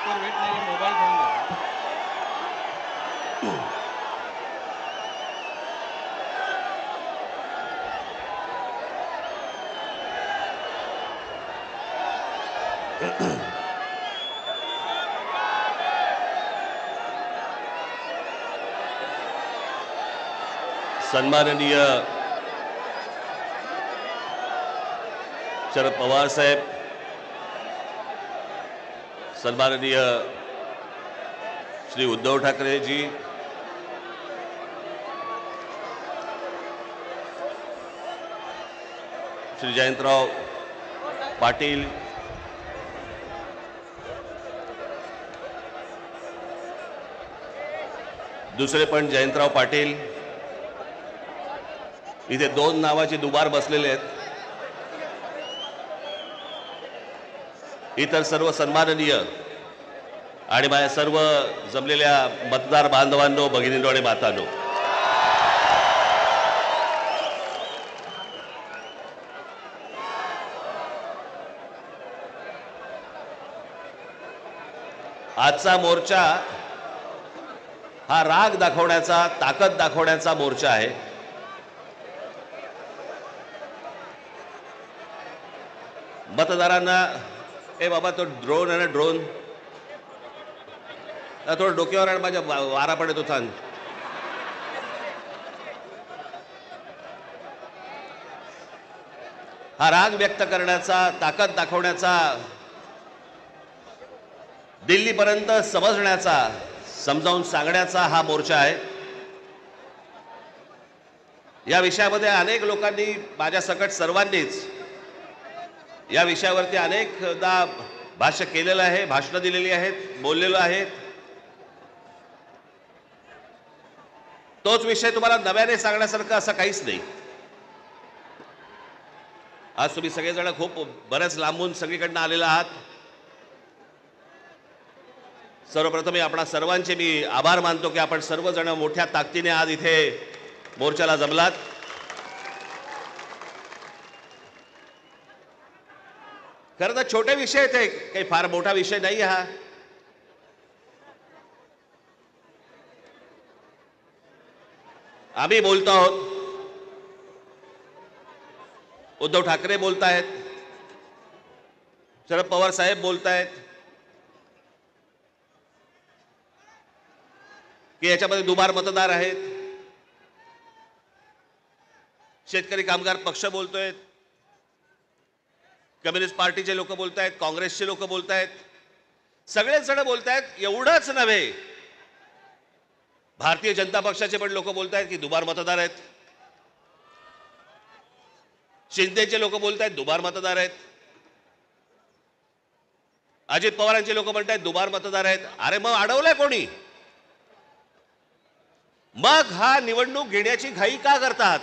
माईकवर weight नाही, mobile घेऊन जा. सन्माननीय शरद पवार साहेब, सन्माननीय श्री उद्धव ठाकरे जी, श्री जयंतराव पाटील, दुसरे पण जयंतराव पाटील, इथे दोन नावाचे दुबार बसलेले आहेत. इतर सर्व सन्माननीय आणि माझ्या सर्व जमलेल्या मतदार बांधवांनो, भगिनींनो आणि मातांनो, आजचा मोर्चा हा राग दाखवण्याचा, ताकद दाखवण्याचा मोर्चा आहे. मतदारांना ए बाबा तो ड्रोन आहे ना, ड्रोन थोडं डोक्यावर आणि माझ्या वारा पडत होता. हा राग व्यक्त करण्याचा, ताकद दाखवण्याचा, दिल्लीपर्यंत समजण्याचा, समजावून सांगण्याचा हा मोर्चा आहे. या विषयामध्ये अनेक लोकांनी, माझ्या सकट सर्वांनीच या विषयावरती अनेकदा भाष्य केलेलं आहे, भाषणं दिलेली आहेत, बोललेलो आहे. तोच विषय तुम्हाला नव्याने सांगण्यासारखं असं काहीच नाही. आज तुम्ही सगळेजण खूप बरेच लांबून सगळीकडनं आलेला आहात. सर्वप्रथम आपणा सर्वांचे मी आभार मानतो की आपण सर्वजण मोठ्या ताकदीने आज इथे मोर्चाला जमलात. खरं तर छोटे विषय आहेत, काही फार मोठा विषय नाही हा. आम्ही बोलतो आहोत, उद्धव ठाकरे बोलतायत, शरद पवार साहेब बोलतायत की याच्यामध्ये दुबार मतदार आहेत. शेतकरी कामगार पक्ष बोलतोय, कम्युनिस्ट पार्टीचे लोक बोलतायत, काँग्रेसचे लोक बोलतायत, सगळेच जण बोलतायत. एवढंच नव्हे, भारतीय जनता पक्षाचे पण लोक बोलतायत की दुबार मतदार आहेत. शिंदेचे लोक बोलतायत दुबार मतदार आहेत. अजित पवारांचे लोक म्हणतायत दुबार मतदार आहेत. अरे मग अडवलंय कोणी? मग हा निवडणूक घेण्याची घाई का करतात?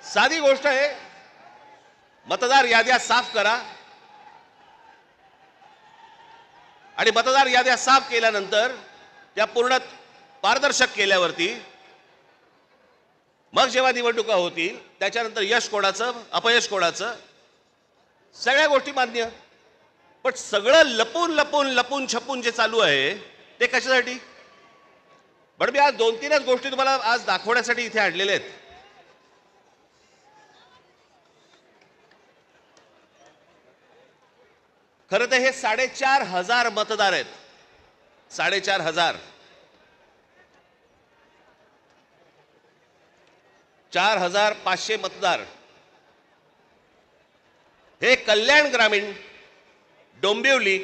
साधी गोष्ट आहे, मतदार याद्या साफ करा आणि मतदार याद्या साफ केल्यानंतर त्या पूर्ण पारदर्शक केल्यावरती मग जेव्हा निवडणुका होतील त्याच्यानंतर यश कोणाचं, अपयश कोणाचं, सगळ्या गोष्टी मान्य. पण सगळं लपून लपून लपून छपून जे चालू आहे ते कशासाठी? पण मी आज दोन तीनच गोष्टी तुम्हाला आज दाखवण्यासाठी इथे आणलेल्या आहेत. खरं तर हे 4,500 मतदार आहेत. 4,500 4,500 मतदार हे कल्याण ग्रामीण, डोंबिवली,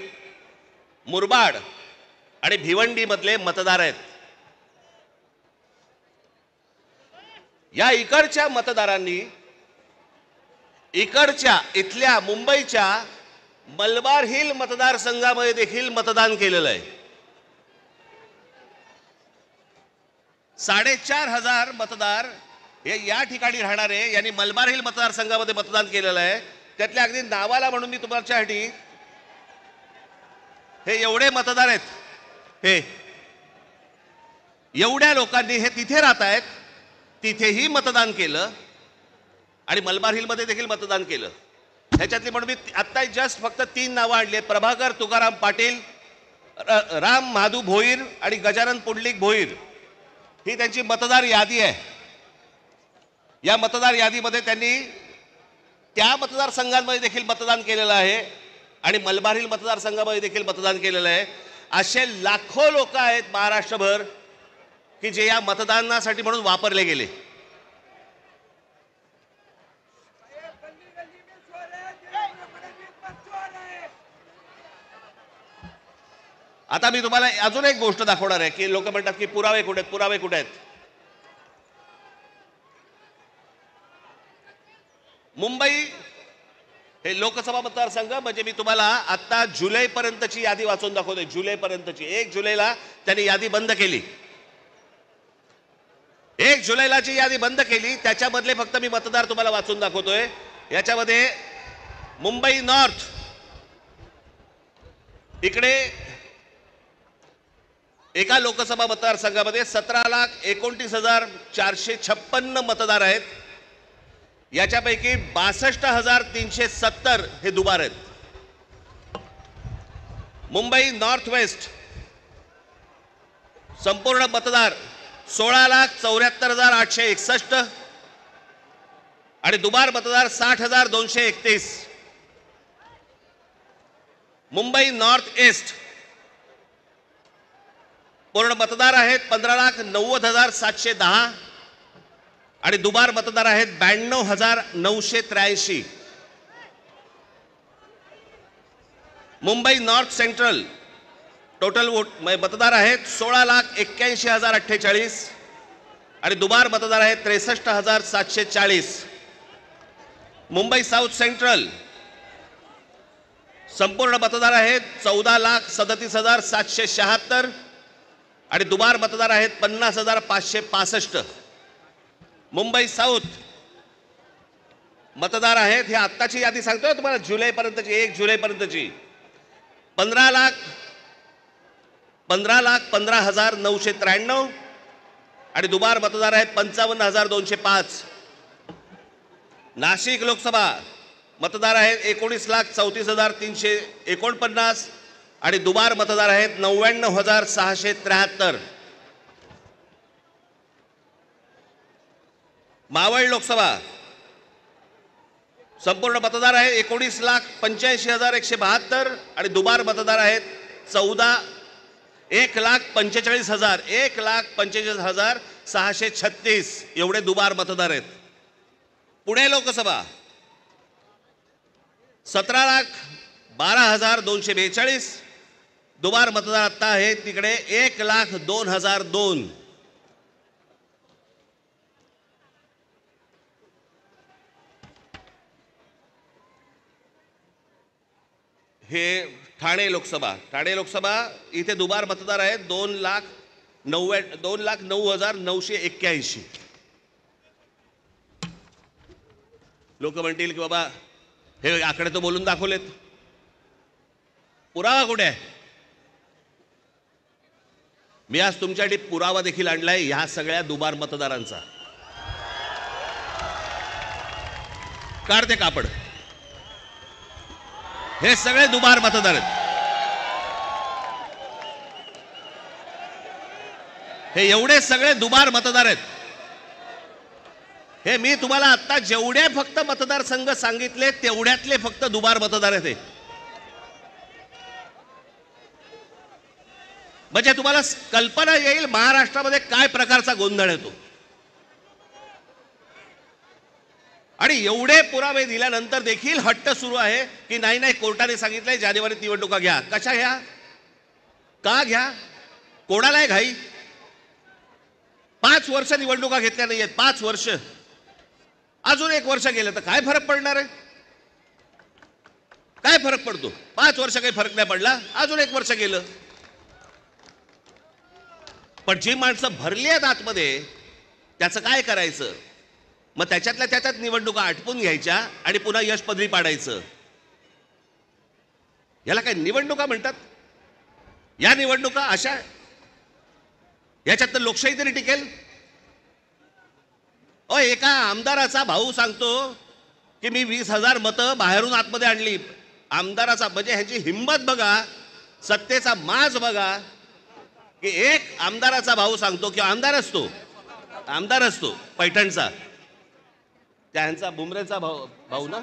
मुरबाड आणि भिवंडी मधले मतदार आहेत. या इकडच्या मतदारांनी इथल्या मुंबईच्या मलबार हिल मतदारसंघामध्ये देखील मतदान केलेलं आहे. 4,500 मतदार हे या ठिकाणी राहणारे यांनी मलबार हिल मतदारसंघामध्ये मतदान केलेलं आहे. त्यातल्या अगदी नावाला म्हणून मी तुमच्यासाठी हे एवढे मतदार आहेत, हे एवढ्या लोकांनी हे तिथे राहत आहेत, तिथेही मतदान केलं आणि मलबार हिल मध्ये देखील मतदान केलं. ह्याच्यातली म्हणून मी आत्ता जस्ट फक्त 3 नावं आणली आहेत. प्रभाकर तुकाराम पाटील, राम महादू भोईर आणि गजानन पुंडलिक भोईर. ही त्यांची मतदार यादी आहे. या मतदार यादीमध्ये त्यांनी त्या मतदारसंघांमध्ये देखील मतदान केलेलं आहे आणि मलबार मतदारसंघामध्ये देखील मतदान केलेलं आहे. असे लाखो लोक आहेत महाराष्ट्रभर की जे या मतदानासाठी म्हणून वापरले गेले. आता मी तुम्हाला अजून एक गोष्ट दाखवणार आहे की लोक म्हणतात की पुरावे कुठे आहेत, पुरावे कुठे आहेत. मुंबई हे लोकसभा मतदारसंघ म्हणजे मी तुम्हाला आता जुलैपर्यंतची यादी वाचून दाखवतोय. जुलैपर्यंतची 1 जुलैला त्यांनी यादी बंद केली. 1 जुलैला जी यादी बंद केली त्याच्यामधले फक्त मी मतदार तुम्हाला वाचून दाखवतोय. याच्यामध्ये मुंबई नॉर्थ इकडे एका लोकसभा मतदारसंघामध्ये 17,29,456 मतदार आहेत. याच्यापैकी 62,370 हे दुबार आहेत. मुंबई नॉर्थ वेस्ट संपूर्ण मतदार 16,74,861 आणि दुबार मतदार 60,231. मुंबई नॉर्थ ईस्ट पूर्ण मतदार आहेत 15,90,710 आणि दुबार मतदार आहेत 92,983. Mumbai north central total vote मतदार आहेत 16,81,048 आणि दुबार मतदार आहेत 63,740. मुंबई साऊथ सेंट्रल संपूर्ण मतदार आहेत 14,37,776 आणि दुबार मतदार आहेत 50,565. मुंबई साऊथ मतदार आहेत हे आत्ताची यादी सांगतोय तुम्हाला जुलैपर्यंतची 1 जुलैपर्यंतची 15,15,15,993 आणि दुबार मतदार आहेत 55,205. नाशिक लोकसभा मतदार आहेत 19,34,349 आणि दुबार मतदार आहेत 99,673. मावळ लोकसभा संपूर्ण मतदार आहेत 19,85,172 आणि दुबार मतदार आहेत 1,45,636 एवढे दुबार मतदार आहेत. पुणे लोकसभा 17,12,242 दुबार मतदार आता आहेत तिकडे 1,02,002. हे ठाणे लोकसभा इथे दुबार मतदार आहेत 2,09,981. लोक म्हणतील की बाबा हे आकडे तो बोलून दाखवलेत, पुरावा कुठे आहे? मी आज तुमच्यासाठी पुरावा देखील आणलाय ह्या सगळ्या दुबार मतदारांचा. काढते कापड. हे सगळे दुबार मतदार आहेत. हे एवढे सगळे दुबार मतदार आहेत. हे मी तुम्हाला आता जेवढे फक्त मतदारसंघ सांगितले तेवढ्यातले फक्त दुबार मतदार आहेत. म्हणजे तुम्हाला कल्पना येईल महाराष्ट्रामध्ये काय प्रकारचा गोंधळ येतो. आणि एवढे पुरावे दिल्यानंतर देखील हट्ट सुरू आहे की नाही कोर्टाने सांगितलंय जानेवारीत निवडणुका घ्या. कशा घ्या, का घ्या, कोणाला आहे घाई? 5 वर्ष निवडणुका घेतल्या नाहीयेत. 5 वर्ष, अजून 1 वर्ष गेलं तर काय फरक पडणार आहे? काय फरक पडतो? 5 वर्ष काही फरक नाही पडला, अजून 1 वर्ष गेलं. पण जी माणसं भरली आहेत आतमध्ये त्याचं काय करायचं? मग त्याच्यातल्या त्याच्यात निवडणुका आटपून घ्यायच्या आणि पुन्हा यशपदरी पाडायचं. याला काय निवडणुका म्हणतात? या निवडणुका अशा याच्यात तर लोकशाही तरी टिकेल? एका आमदाराचा भाऊ सांगतो की मी 20,000 मतं बाहेरून आतमध्ये आणली. आमदाराचा म्हणजे ह्याची हिंमत बघा, सत्तेचा माज बघा, की एक आमदाराचा भाऊ सांगतो की आमदार असतो पैठणचा, त्यांचा बुमरेचा भाऊ ना,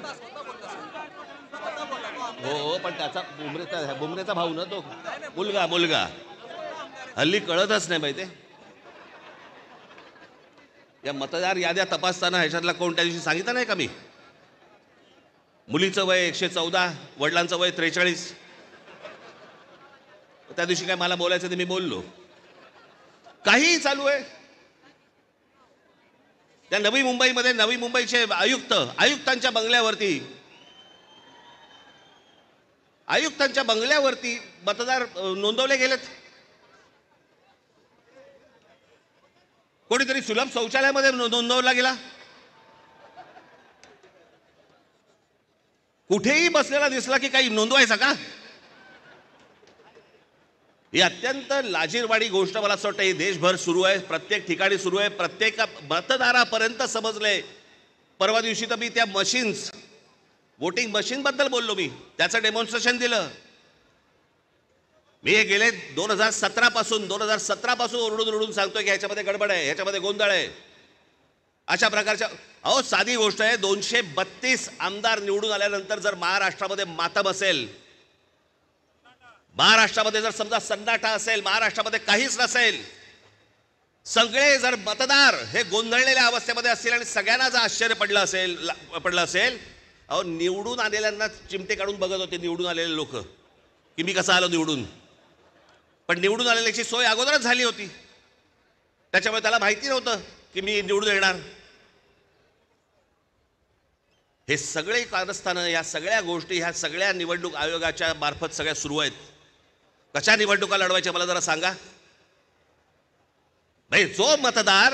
हो पण त्याचा बुमरेचा भाऊ ना, तो मुलगा हल्ली कळतच नाही माहिती. या मतदार याद्या तपासताना ह्याच्यातला कोण त्या दिवशी सांगितलं नाही का मी, मुलीचं वय 114, वडिलांचं वय 43. त्या दिवशी काय मला बोलायचं ते मी बोललो. काहीही चालू आहे. त्या नवी मुंबईचे आयुक्तांच्या बंगल्यावरती मतदार नोंदवले गेलेत. कोणीतरी सुलभ शौचालयामध्ये नोंदवला गेला. कुठेही बसलेला दिसला की काही नोंदवायचा का? ही अत्यंत लाजिरवाणी गोष्ट मला असं वाटतं देशभर सुरू आहे, प्रत्येक ठिकाणी सुरू आहे, प्रत्येक मतदारापर्यंत समजलंय. परवा दिवशी तर मी त्या वोटिंग मशीन बद्दल बोललो, मी त्याचं डेमॉन्स्ट्रेशन दिलं. मी हे गेले 2017 पासून ओरडून सांगतोय की ह्याच्यामध्ये गडबड आहे, ह्याच्यामध्ये गोंधळ आहे. अशा प्रकारच्या साधी गोष्ट आहे. 232 आमदार निवडून आल्यानंतर जर महाराष्ट्रामध्ये मातम असेल, महाराष्ट्रामध्ये जर समजा सन्नाटा असेल, महाराष्ट्रामध्ये काहीच नसेल, सगळे जर मतदार हे गोंधळलेल्या अवस्थेमध्ये असतील आणि सगळ्यांना जर आश्चर्य पडलं असेल, निवडून आलेल्यांना चिमटे काढून बघत होते निवडून आलेले लोक की मी कसा आलो निवडून. पण निवडून आलेल्याची सोय अगोदरच झाली होती, त्याच्यामुळे त्याला माहिती नव्हतं की मी निवडून येणार. हे सगळे कारस्थानं, या सगळ्या गोष्टी ह्या सगळ्या निवडणूक आयोगाच्या मार्फत सगळ्या सुरू आहेत. कशा निवडणुका लढवायच्या मला जरा सांगा. नाही, जो मतदार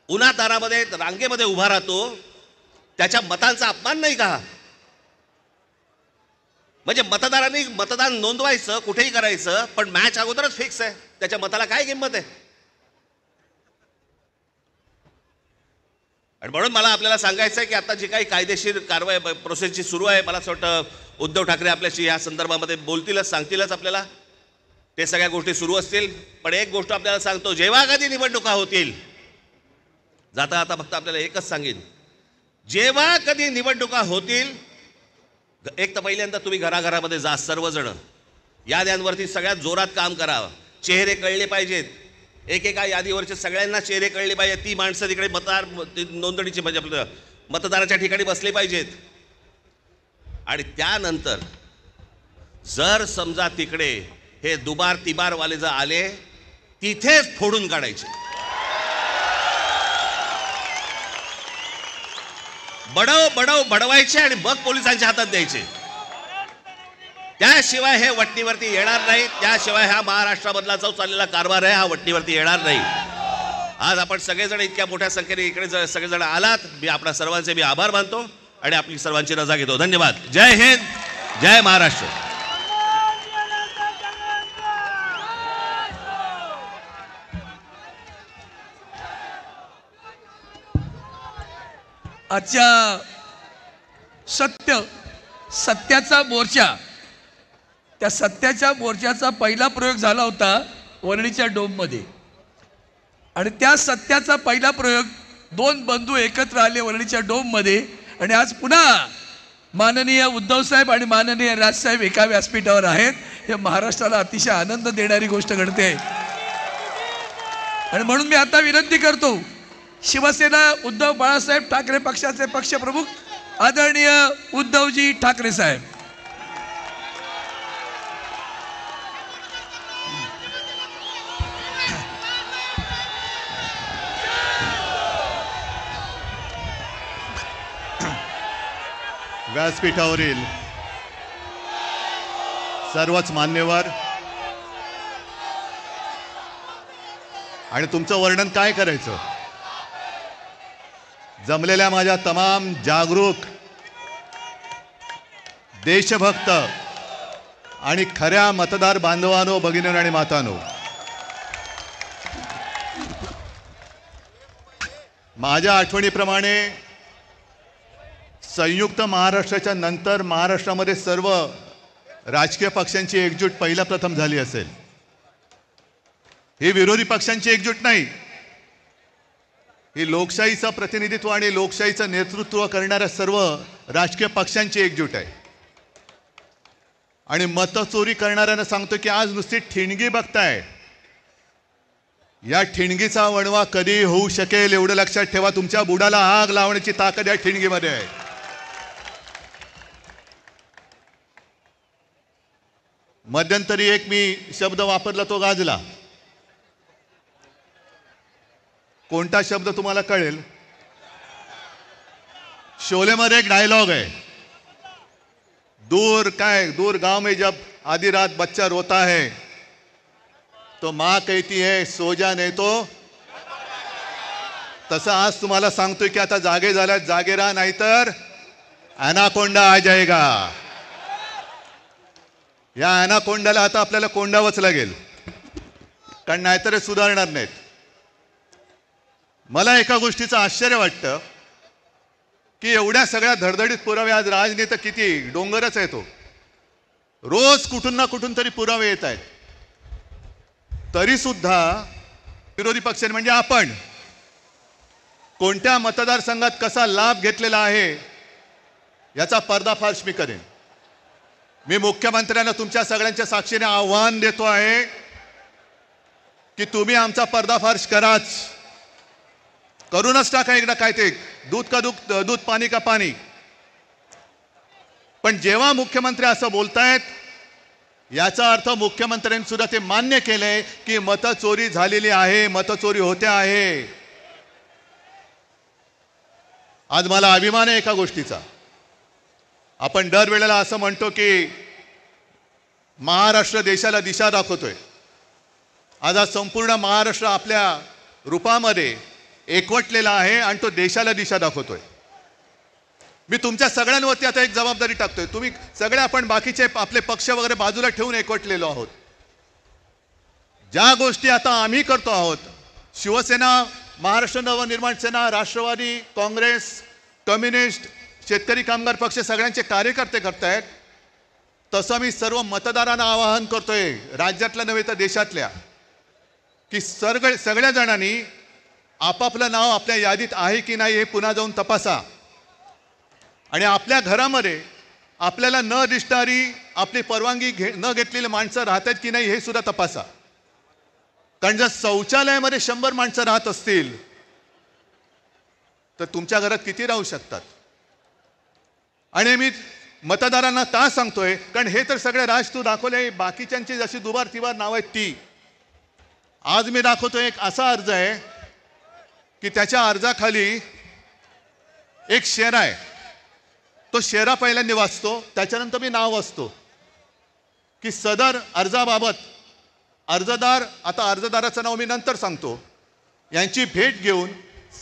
उन्हातारामध्ये रांगेमध्ये उभा राहतो त्याच्या मतांचा अपमान नाही का? म्हणजे मतदारांनी मतदान नोंदवायचं, कुठेही करायचं, पण मॅच अगोदरच फिक्स आहे, त्याच्या मताला काय किंमत आहे? आणि म्हणून मला आपल्याला सांगायचं आहे की आता जी काही कायदेशीर कारवाई प्रोसेसची सुरू आहे, मला असं वाटतं उद्धव ठाकरे आपल्याशी या संदर्भामध्ये बोलतीलच, सांगतीलच आपल्याला. ते सगळ्या गोष्टी सुरू असतील. पण एक गोष्ट आपल्याला सांगतो, जेव्हा कधी निवडणुका होतील, जाता आता फक्त आपल्याला एकच सांगेन, जेव्हा कधी निवडणुका होतील, एक तर पहिल्यांदा तुम्ही घराघरामध्ये जा, सर्वजण याद्यांवरती सगळ्यात जोरात काम करा. चेहरे कळले पाहिजेत, एकेका यादीवरचे सगळ्यांना चेहरे कळले पाहिजेत. ती माणसं तिकडे मतदार नोंदणीची म्हणजे आपलं मतदाराच्या ठिकाणी बसले पाहिजेत. आणि त्यानंतर जर समजा तिकडे हे दुबार तिबारवाले जर आले, तिथेच फोडून काढायचे. बडवायचे आणि मग पोलिसांच्या हातात द्यायचे. त्याशिवाय हे वटणीवरती येणार नाही. त्याशिवाय हा महाराष्ट्रामधला जो चाललेला कारभार आहे हा वटणीवरती येणार नाही. आज आपण सगळेजण इतक्या मोठ्या संख्येने इकडे सगळेजण आलात, मी आपल्या सर्वांचे मी आभार मानतो आणि आपली सर्वांची रजा घेतो. धन्यवाद. जय हिंद, जय महाराष्ट्र. आजच्या सत्याचा मोर्चा, त्या सत्याच्या मोर्चाचा पहिला प्रयोग झाला होता वरळीच्या डोममध्ये. आणि त्या सत्याचा पहिला प्रयोग 2 बंधू एकत्र आले वरळीच्या डोममध्ये. आणि आज पुन्हा माननीय उद्धव साहेब आणि माननीय राजसाहेब एका व्यासपीठावर आहेत. हे महाराष्ट्राला अतिशय आनंद देणारी गोष्ट घडते. आणि म्हणून मी आता विनंती करतो, शिवसेना उद्धव बाळासाहेब ठाकरे पक्षाचे पक्षप्रमुख आदरणीय उद्धवजी ठाकरे साहेब. व्यासपीठावरील सर्वच मान्यवर आणि तुमचं वर्णन काय करायचं, जमलेल्या माझ्या तमाम जागरूक देशभक्त आणि खऱ्या मतदार बांधवांनो, भगिनींनो आणि मातांनो, माझ्या आठवणीप्रमाणे संयुक्त महाराष्ट्राच्या नंतर महाराष्ट्रामध्ये सर्व राजकीय पक्षांची एकजूट पहिला प्रथम झाली असेल. ही विरोधी पक्षांची एकजूट नाही, ही लोकशाहीचं प्रतिनिधित्व आणि लोकशाहीचं नेतृत्व करणाऱ्या सर्व राजकीय पक्षांची एकजूट आहे. आणि मतचोरी करणाऱ्यांना सांगतो की आज नुसती ठिणगी बघताय, या ठिणगीचा वणवा कधी होऊ शकेल एवढं लक्षात ठेवा. तुमच्या बुडाला आग लावण्याची ताकद या ठिणगीमध्ये आहे. मध्यंतरी एक मी शब्द वापरला तो गाजला. कोणता शब्द तुम्हाला कळेल? शोलेमध्ये एक डायलॉग आहे, दूर गांव में जब आधी रात बच्चा रोता है तो माँ कहती है सो जा नहीं तो. तसं आज तुम्हाला सांगतोय की आता जागे झाल्यात, जागे राहा, नाहीतर ॲनाकोंडा आ जाएगा. या ॲनाकोंडाला आता आपल्याला कोंडावंच लागेल, कारण नाहीतर हे सुधारणार नाहीत. मला एका गोष्टीचं आश्चर्य वाटतं की एवढ्या सगळ्या धडधडीत पुरावे, आज राजनीती किती डोंगरच आहे तो, रोज कुठून ना कुठून तरी पुरावे येत आहेत, तरी सुद्धा विरोधी पक्षांनी म्हणजे आपण कोणत्या मतदारसंघात कसा लाभ घेतलेला आहे याचा पर्दाफाश मी करेन. मी मुख्यमंत्र्यांना तुमच्या सगळ्यांच्या साक्षीने आव्हान देतो आहे की तुम्ही आमचा पर्दाफाश करूनच टाका एकदा. काय ते दूध का दूध पाणी का पाणी. पण जेव्हा मुख्यमंत्री असं बोलतायत याचा अर्थ मुख्यमंत्र्यांनी सुद्धा ते मान्य केलंय की मतचोरी झालेली आहे, मतचोरी होते आहे. आज मला अभिमान आहे एका गोष्टीचा. आपण दरवेळेला असं म्हणतो की महाराष्ट्र देशाला दिशा दाखवतोय. आज संपूर्ण महाराष्ट्र आपल्या रूपामध्ये एकवटलेला आहे आणि तो देशाला दिशा दाखवतोय. मी तुमच्या सगळ्यांवरती आता एक जबाबदारी टाकतोय. तुम्ही सगळे आपण बाकीचे आपले पक्ष वगैरे बाजूला ठेवून एकवटलेलो आहोत. ज्या गोष्टी आता आम्ही करतो आहोत, शिवसेना, महाराष्ट्र नवनिर्माण सेना, राष्ट्रवादी काँग्रेस, कम्युनिस्ट, शेतकरी कामगार पक्ष सगळ्यांचे कार्यकर्ते करतायत, तसं मी सर्व मतदारांना आवाहन करतोय, राज्यातल्या नव्हे तर देशातल्या, की सगळ्या जणांनी आपापलं नाव आपल्या यादीत आहे की नाही हे पुन्हा जाऊन तपासा. आणि आपल्या घरामध्ये आपल्याला न दिसणारी, आपली परवानगी न घेतलेली माणसं राहतात की नाही हे सुद्धा तपासा. कारण जर शौचालयामध्ये 100 माणसं राहत असतील तर तुमच्या घरात किती राहू शकतात? आणि मी मतदारांना का सांगतोय, कारण हे तर सगळे राज तू दाखवले, बाकीच्यांची जशी दुबार तिबार नाव आहेत ती. आज मी दाखवतोय एक असा अर्ज आहे की त्याच्या अर्जाखाली एक शेरा आहे. तो शेरा पहिल्यांदा वाचतो, त्याच्यानंतर मी नाव वाचतो की सदर अर्जाबाबत अर्जदार, आता अर्जदाराचं नाव मी नंतर सांगतो, यांची भेट घेऊन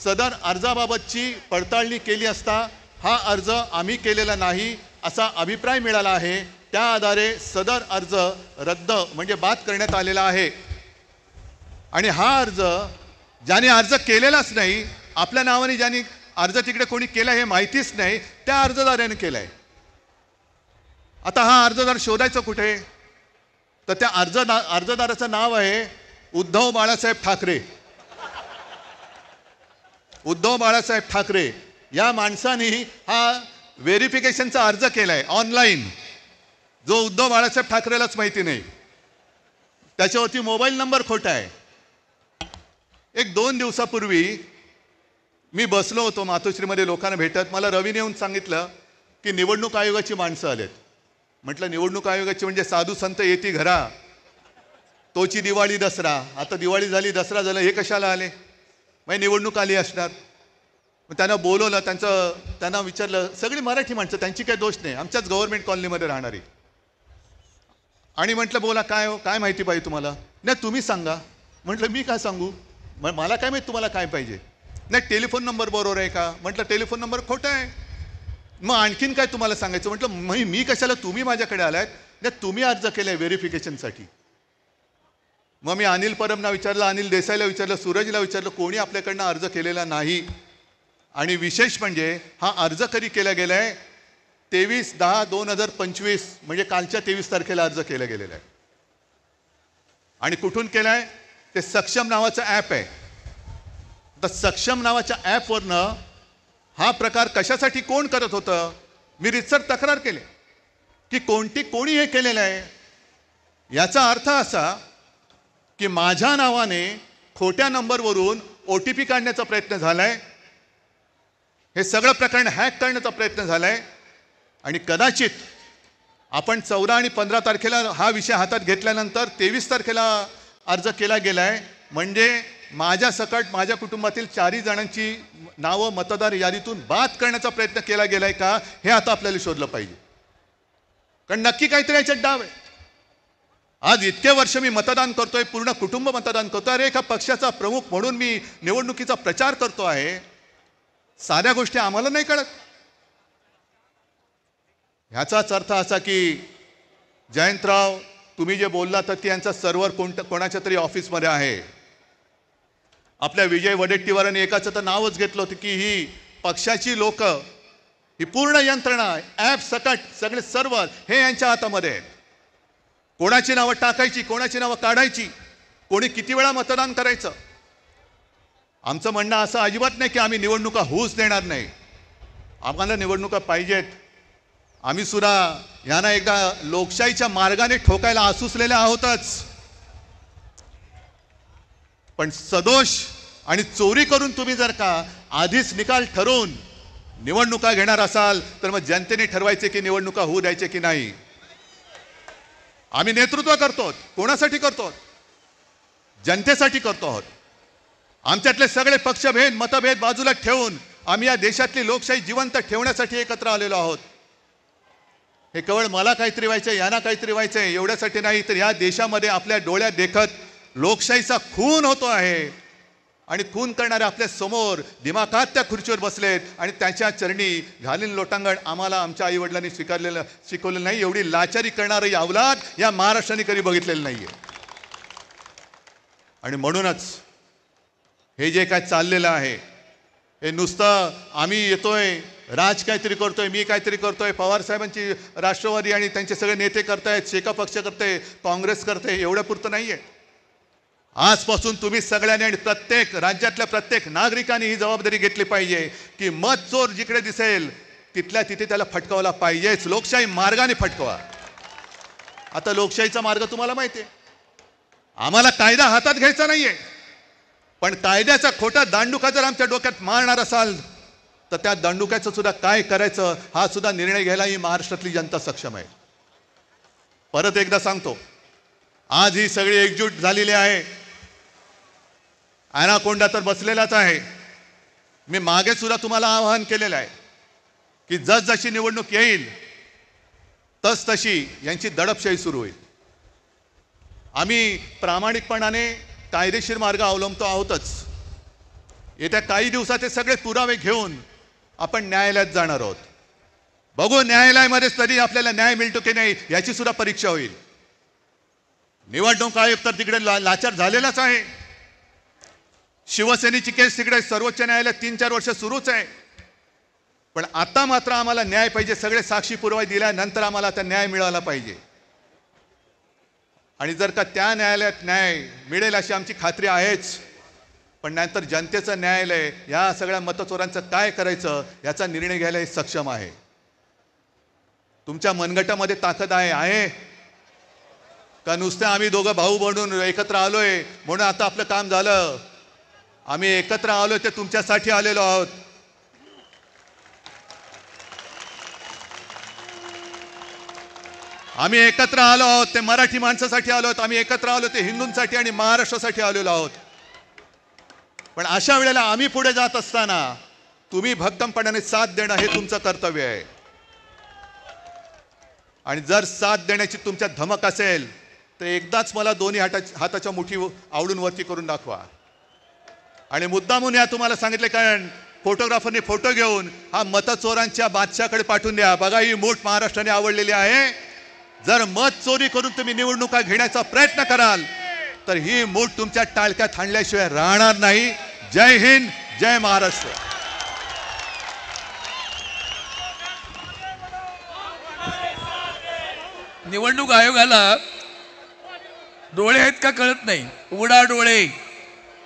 सदर अर्जाबाबतची पडताळणी केली असता हा अर्ज आम्ही केलेला नाही असा अभिप्राय मिळाला आहे. त्या आधारे सदर अर्ज रद्द म्हणजे बाद करण्यात आलेला आहे. आणि हा अर्ज ज्याने अर्ज केलेलाच नाही, आपल्या नावाने ज्याने अर्ज तिकडे कोणी केला हे माहितीच नाही, त्या अर्जदाराने केलाय. आता हा अर्जदार शोधायचं कुठे? तर त्या अर्जदाराचं नाव आहे उद्धव बाळासाहेब ठाकरे. उद्धव बाळासाहेब ठाकरे या माणसाने हा व्हेरिफिकेशनचा अर्ज केलाय ऑनलाईन, जो उद्धव बाळासाहेब ठाकरेलाच माहिती नाही. त्याच्यावरती मोबाईल नंबर खोटा आहे. एक 2 दिवसापूर्वी मी बसलो होतो मातोश्रीमध्ये लोकांना भेटत. मला रवीने येऊन सांगितलं की निवडणूक आयोगाची माणसं आलेत. म्हटलं निवडणूक आयोगाची म्हणजे साधू संत येती घरा, तोची दिवाळी दसरा. आता दिवाळी झाली, दसरा झाला, हे कशाला आले? मग निवडणूक आली असणार. मग त्यांना बोलवलं, त्यांना विचारलं, सगळी मराठी माणसं, त्यांची काही दोष नाही, आमच्याच गव्हर्नमेंट कॉलनीमध्ये राहणारी. आणि म्हटलं बोला, काय माहिती पाहिजे तुम्हाला? नाही तुम्ही सांगा. म्हटलं मी काय सांगू, मला काय माहिती तुम्हाला काय पाहिजे? नाही टेलिफोन नंबर बरोबर आहे का? म्हटलं टेलिफोन नंबर खोटा आहे. मग आणखीन काय तुम्हाला सांगायचं? म्हटलं मी कशाला, तुम्ही माझ्याकडे आलात? नाही तुम्ही अर्ज केलाय व्हेरिफिकेशनसाठी. मग मी अनिल परबना विचारलं, अनिल देसाईला विचारलं, सूरजला विचारलं, कोणी आपल्याकडनं अर्ज केलेला नाही. आणि विशेष म्हणजे हा अर्ज कधी केला गेला आहे 23/10/2025 म्हणजे कालच्या 23 तारखेला अर्ज केला गेलेला आहे. आणि कुठून केला आहे? ते सक्षम नावाचं ॲप आहे. तर सक्षम नावाच्या ॲपवरनं हा प्रकार कशासाठी कोण करत होतं? मी रितसर तक्रार केली की कोणी हे केलेलं आहे. याचा अर्थ असा की माझ्या नावाने खोट्या नंबरवरून OTP काढण्याचा प्रयत्न झालाय. हे सगळं प्रकरण हॅक करण्याचा प्रयत्न झालाय. आणि कदाचित आपण 14 आणि 15 तारखेला हा विषय हातात घेतल्यानंतर 23 तारखेला अर्ज केला गेलाय. म्हणजे माझ्या सकट माझ्या कुटुंबातील 4 जणांची नावं मतदार यादीतून बाद करण्याचा प्रयत्न केला गेलाय का, हे आता आपल्याला शोधलं पाहिजे. कारण नक्की काहीतरी याच्यात डाव आहे. आज इतके वर्ष मी मतदान करतोय, पूर्ण कुटुंब मतदान करतोय. अरे एका पक्षाचा प्रमुख म्हणून मी निवडणुकीचा प्रचार करतो आहे. साध्या गोष्टी आम्हाला नाही कळत. ह्याचाच अर्थ असा की जयंतराव तुम्ही जे बोलला तर त्यांचा सर्व्हर कोणाच्या तरी ऑफिसमध्ये आहे. आपल्या विजय वडेट्टीवारांनी एकाचं तर नावच घेतलं होतं की ही पक्षाची लोक, ही पूर्ण यंत्रणा, ॲप सकट सगळे सर्व्हर हे यांच्या हातामध्ये आहेत. कोणाची नावं टाकायची, कोणाची नावं काढायची, कोणी किती वेळा मतदान करायचं. आमचं म्हणणं असं अजिबात नाही की आम्ही निवडणुका होऊच देणार नाही. आम्हाला निवडणुका पाहिजेत. आम्ही सुद्धा यांना एकदा लोकशाहीच्या मार्गाने ठोकायला आसुसलेले आहोतच. पण सदोष आणि चोरी करून तुम्ही जर का आधीच निकाल ठरवून निवडणुका घेणार असाल तर मग जनतेने ठरवायचे की निवडणुका होऊ द्यायचे की नाही. आम्ही नेतृत्व करतो. कोणासाठी करतो? जनतेसाठी करतो आहोत. आमच्यातले सगळे पक्षभेद मतभेद बाजूला ठेवून आम्ही या देशातली लोकशाही जिवंत ठेवण्यासाठी एकत्र आलेलो आहोत. हे केवळ मला काहीतरी व्हायचंय, यांना काहीतरी व्हायचंय एवढ्यासाठी नाही, तर या देशामध्ये आपल्या डोळ्यात देखत लोकशाहीचा खून होतो आहे. आणि खून करणारे आपल्या समोर दिमाखात त्या खुर्चीवर बसलेत आणि त्यांच्या चरणी घालीन लोटांगण आम्हाला आमच्या आईवडिलांनी शिकवलेलं नाही. एवढी लाचारी करणारी अवलाद या महाराष्ट्राने कधी बघितलेलं नाहीये. आणि म्हणूनच हे जे काय चाललेलं आहे हे नुसतं आम्ही येतोय, राज काहीतरी करतोय, मी काहीतरी करतोय, पवार साहेबांची राष्ट्रवादी आणि त्यांचे सगळे नेते करतायत, शेका पक्ष करते, काँग्रेस करते, एवढ्या पुरतं नाहीये. आजपासून तुम्ही सगळ्यांनी आणि प्रत्येक राज्यातल्या प्रत्येक नागरिकांनी ही जबाबदारी घेतली पाहिजे की मत चोर जिकडे दिसेल तिथल्या तिथे त्याला फटकावला पाहिजेच. लोकशाही मार्गाने फटकवा. आता लोकशाहीचा मार्ग तुम्हाला माहिती आहे. आम्हाला कायदा हातात घ्यायचा नाहीये, पण कायद्याचा खोटा दांडुका जर आमच्या डोक्यात मारणार असाल तर त्या दांडुक्याचं सुद्धा काय करायचं हा सुद्धा निर्णय घ्यायला ही महाराष्ट्रातली जनता सक्षम आहे. परत एकदा सांगतो, आज ही सगळी एकजूट झालेली आहे. ॲनाकोंडा तर बसलेलाच आहे. मी मागे सुद्धा तुम्हाला आवाहन केलेलं आहे की जसजशी निवडणूक येईल तसतशी यांची दडपशाही सुरू होईल. आम्ही प्रामाणिकपणाने कायदेशीर मार्ग अवलंबतो आहोतच. येत्या काही दिवसात हे सगळे पुरावे घेऊन आपण न्यायालयात जाणार आहोत. बघू न्यायालयामध्ये तरी आपल्याला न्याय मिळतो की नाही याची सुद्धा परीक्षा होईल. निवडणूक आयोग तर तिकडे लाचार झालेलाच आहे. शिवसेनेची केस तिकडे सर्वोच्च न्यायालयात 3-4 वर्ष सुरूच आहे. पण आता मात्र आम्हाला न्याय पाहिजे. सगळे साक्षी पुरावे दिल्यानंतर आम्हाला आता न्याय मिळाला पाहिजे. आणि जर का त्या न्यायालयात न्याय मिळेल अशी आमची खात्री आहेच, पण नंतर जनतेचं न्यायालय या सगळ्या मतचोरांचं काय करायचं याचा निर्णय घ्यायला हे सक्षम आहे. तुमच्या मनगटामध्ये ताकद आहे का नुसतं आम्ही दोघं भाऊ बनून एकत्र आलोय म्हणून आता आपलं काम झालं? आम्ही एकत्र आलोय ते तुमच्यासाठी आलेलो आहोत. आम्ही एकत्र आलो आहोत ते मराठी माणसासाठी आलो आहोत. आम्ही एकत्र आलो ते हिंदूंसाठी आणि महाराष्ट्रासाठी आलेलो आहोत. पण अशा वेळेला आम्ही पुढे जात असताना तुम्ही भक्कमपणाने साथ देणं हे तुमचं कर्तव्य आहे. आणि जर साथ देण्याची तुमच्यात धमक असेल तर एकदाच मला दोन्ही हाताच्या मुठी आवडून वरती करून दाखवा. आणि मुद्दामून या तुम्हाला सांगितले कारण फोटोग्राफरने फोटो घेऊन हा मतचोरांच्या बादशाकडे पाठवून द्या. बघा ही मूठ महाराष्ट्राने आवडलेली आहे. जर मत चोरी करून तुम्ही निवडणुका घेण्याचा प्रयत्न कराल तर ही मूठ तुमच्या टाळक्यात हाणल्याशिवाय राहणार नाही. जय हिंद, जय महाराष्ट्र. निवडणूक आयोगाला डोळे आहेत का कळत नाही, उघडा डोळे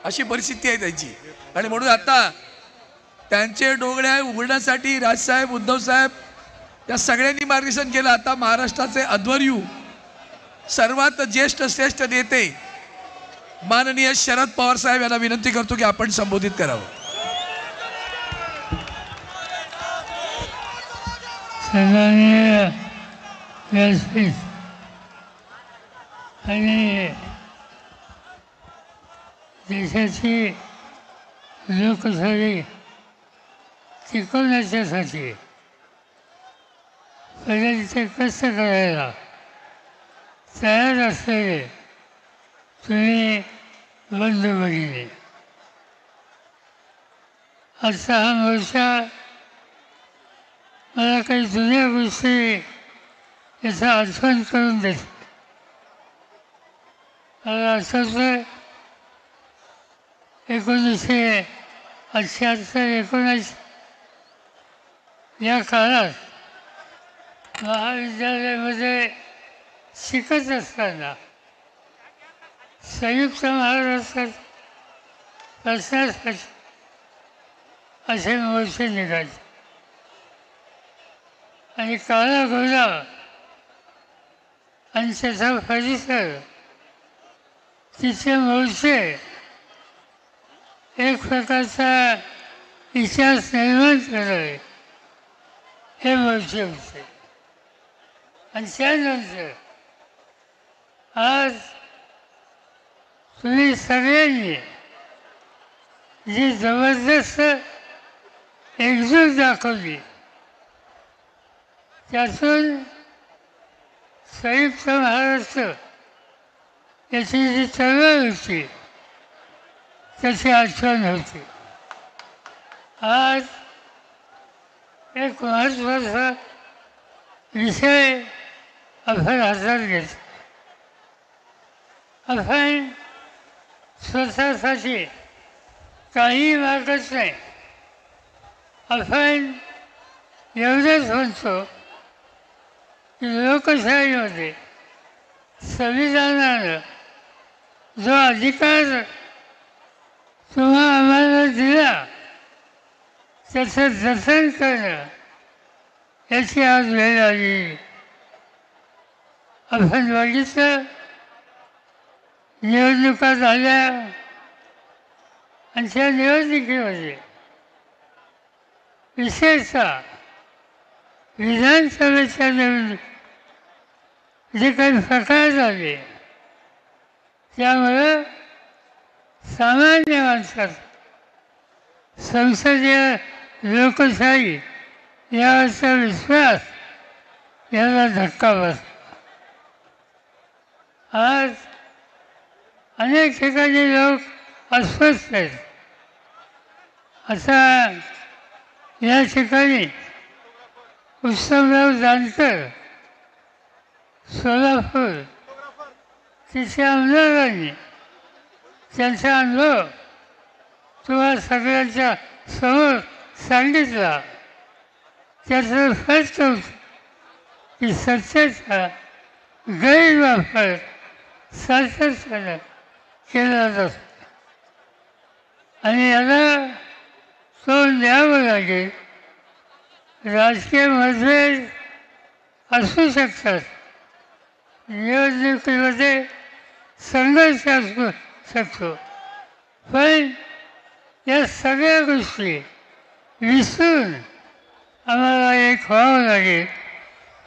अशी परिस्थिती आहे त्यांची. आणि म्हणून आता त्यांचे डोळे उघडण्यासाठी राजसाहेब, उद्धव साहेब या सगळ्यांनी मार्गदर्शन केलं. आता महाराष्ट्राचे अध्वर्यू, सर्वात ज्येष्ठ श्रेष्ठ नेते माननीय शरद पवार साहेब यांना विनंती करतो की आपण संबोधित करावं. सन्माननीय व्यासपीठ आणि देशाची लोकशाही टिकवण्यासाठी पहिले तिथे कष्ट करायला तयार असलेले तुम्ही बंधू भगिनी, आजचा हा मोर्चा मला काही जुन्या गोष्टी याचा आठवण करून देतो. मला आठवतं 1978-19 या काळात महाविद्यालयामध्ये शिकत असताना संयुक्त महाराष्ट्रात असण्यासाठी असे मोर्चे निघाले आणि काळा घोडा आणि त्याचा परिसर, तिचे मोर्चे एक प्रकारचा इतिहास निर्माण करणारे हे मोर्चे होते. आणि त्यानंतर आज तुम्ही सगळ्यांनी जी जबरदस्त एकजूट दाखवली, त्यातून संयुक्त महाराष्ट्र याची जी चळवळ होती त्याची आठवण होती. आज एक महत्त्वाचा विषय आपण हातात घेतो. आपण स्वतःसाठी काही मागत नाही. आपण एवढंच म्हणतो की लोकशाहीमध्ये संविधानानं जो अधिकार तुम्हा आम्हाला दिला त्याचं जतन करणं याची आज वेळ आली. आपण बघितलं निवडणुका झाल्या आणि त्या निवडणुकीमध्ये विशेषतः विधानसभेच्या निवडणूक जे काही प्रकार झाले त्यामुळं सामान्य माणसात संसदीय लोकशाही यावरचा विश्वास याला धक्का बसला. आज अनेक ठिकाणी लोक अस्वस्थ आहेत. आता या ठिकाणी उत्तमराव जानकर सोलापूर तिथे आमदारांनी त्यांचा अनुभव तुम्हा सगळ्यांच्या समोर सांगितला. त्याचं स्पष्ट होतं की सत्तेचा गैरवापर सातत्यानं केला जातो आणि याला तोंड द्यावं लागेल. राजकीय मतभेद असू शकतात, निवडणुकीमध्ये संघर्ष असू शकतो, पण या सगळ्या गोष्टी विसरून आम्हाला एक व्हावं लागेल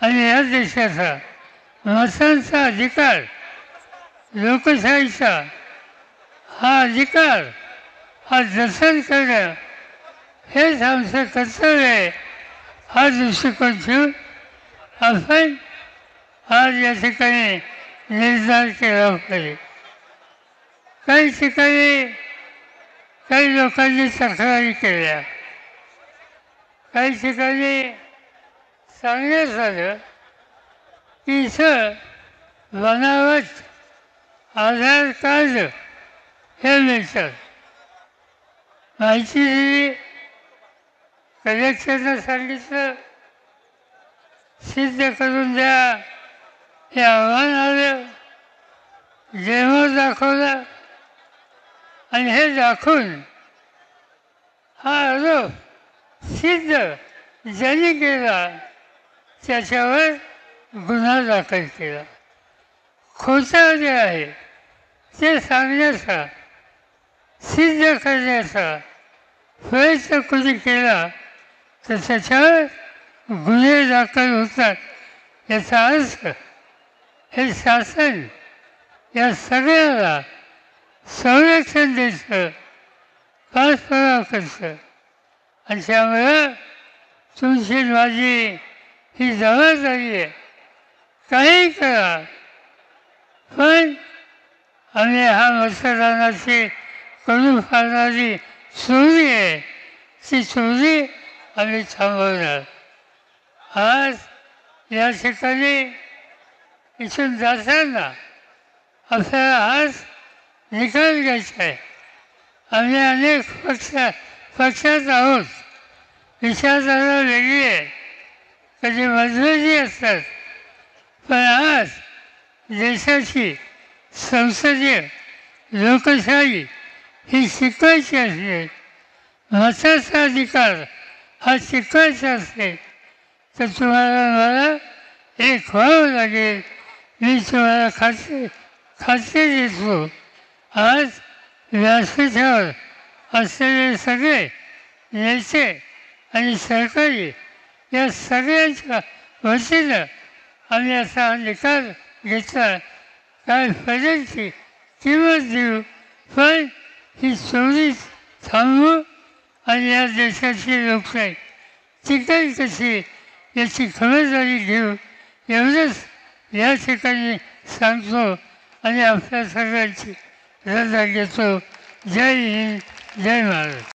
आणि या देशाचा मतांचा अधिकार, लोकशाहीचा हा अधिकार हा जतन करणं हेच आमचं कर्तव्य आहे. हा दृष्टिकोन ठेवून आपण आज या ठिकाणी निर्धार केला पाहिजे. काही ठिकाणी काही लोकांनी तक्रारी केल्या, काही ठिकाणी सांगण्यात आलं की इथं बनावट आधार कार्ड हे मिळतात. माहिती दिली, कलेक्टरनं सांगितलं सिद्ध करून द्या, हे आव्हान आलं, डेमो दाखवला आणि हे दाखवून हा आरोप सिद्ध ज्यांनी केला त्याच्यावर गुन्हा दाखल केला. खोटं जे आहे ते सांगण्याचा, सिद्ध करण्याचा प्रयत्न कोणी केला तर त्याच्यावर गुन्हे दाखल होतात. याचा अर्थ हे शासन या सगळ्याला संरक्षण देतं, पाठपुरावा करतं. आणि त्यामुळं तुमची माझी ही जबाबदारी आहे. काही करा, पण आम्ही हा मतदानाची करून फाडणारी चोरी आहे, ती चोरी आम्ही थांबवणार. आज या ठिकाणी इथून जाताना आपल्याला आज निकाल घ्यायचा आहे. आम्ही अनेक पक्षात आहोत, विचारधारा वेगळी आहे, कधी मतभेदी असतात, पण आज देशाची संसदीय लोकशाही ही शिकवायची असते, मताचा अधिकार हा शिकवायचा असते, तर तुम्हाला मला एक व्हावं लागेल. मी तुम्हाला खात्री देतो, आज व्यासपीठावर असलेले सगळे नेते आणि सरकारी या सगळ्यांच्या वतीनं आम्ही असा निकाल घेतला. काय पर्यंतची किंमत देऊ, पण ही चोरी थांबवू आणि या देशाची लोकशाही टिकेल कशी याची खबरदारी घेऊ, एवढंच या ठिकाणी सांगतो आणि आपल्या सगळ्यांची रजा घेतो. जय हिंद, जय महाराष्ट्र.